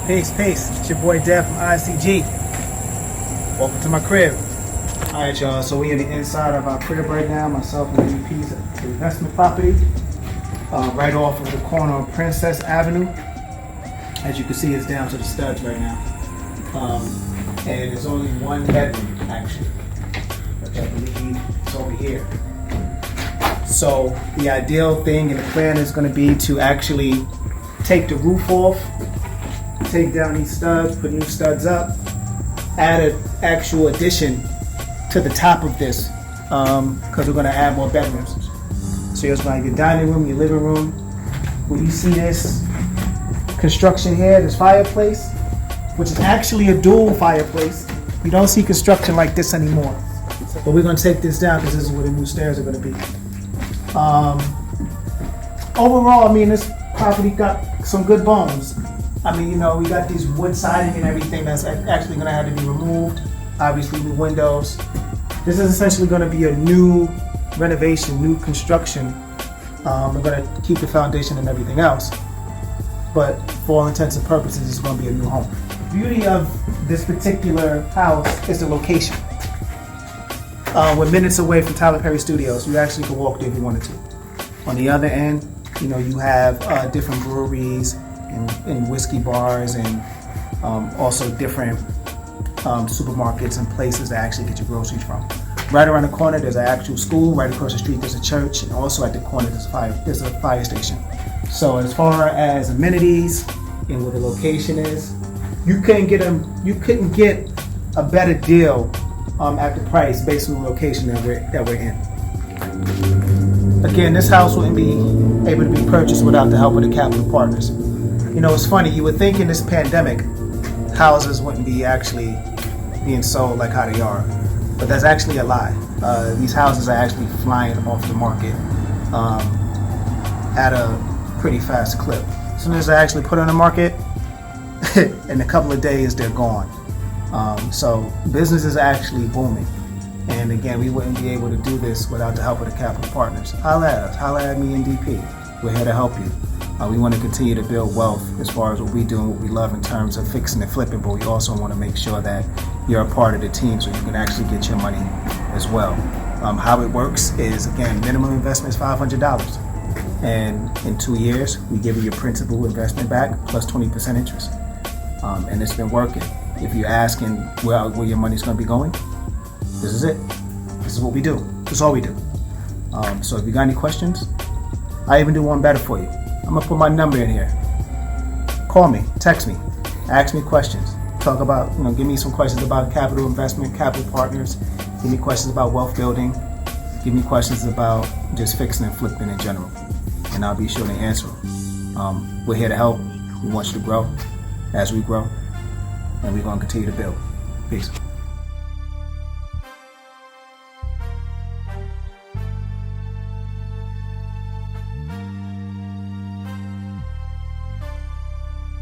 Peace. It's your boy Dev from ICG. Welcome to my crib. Alright, y'all, so we in the inside of our crib right now, myself and DP's investment property. Right off of the corner of Princess Avenue. As you can see, it's down to the studs right now. And it's only one bedroom, actually. Which I believe is over here. So the ideal thing in the plan is going to be to actually take the roof off, take down these studs, put new studs up, add an actual addition to the top of this because we're going to add more bedrooms. So here's like your dining room, your living room. When you see this construction here, this fireplace, which is actually a dual fireplace. You don't see construction like this anymore. But we're going to take this down because this is where the new stairs are going to be. Overall, I mean, this property got some good bones. I mean, you know, we got these wood siding and everything that's actually going to have to be removed. Obviously, new windows. This is essentially going to be a new renovation, new construction. We're going to keep the foundation and everything else. But for all intents and purposes, it's going to be a new home. The beauty of this particular house is the location. We're minutes away from Tyler Perry Studios. You actually could walk there if you wanted to. On the other end, you know, you have different breweries and whiskey bars and also different supermarkets and places to actually get your groceries from. Right around the corner, there's an actual school. Right across the street, there's a church, and also at the corner, there's a fire station. So as far as amenities and where the location is, you couldn't get a better deal at the price based on the location that we're in. Again, this house wouldn't be able to be purchased without the help of the capital partners. You know, it's funny, you would think in this pandemic, houses wouldn't be actually being sold like how they are, but that's actually a lie. These houses are actually flying off the market at a pretty fast clip. As soon as they actually put on the market, in a couple of days, they're gone. So business is actually booming. And again, we wouldn't be able to do this without the help of the capital partners. Holla at us, holla at me and DP. We're here to help you. We want to continue to build wealth as far as what we do and what we love in terms of fixing and flipping, but we also want to make sure that you're a part of the team so you can actually get your money as well. How it works is, again, minimum investment is $500. And in 2 years, we give you your principal investment back plus 20% interest. And it's been working. If you're asking where your money's going to be going, this is it. This is what we do. This is all we do. So if you got any questions, I even do one better for you. I'm going to put my number in here. Call me, text me, ask me questions. Talk about, give me some questions about capital investment, capital partners. Give me questions about wealth building. Give me questions about just fixing and flipping in general. And I'll be sure to answer them. We're here to help. We want you to grow as we grow. And we're going to continue to build. Peace.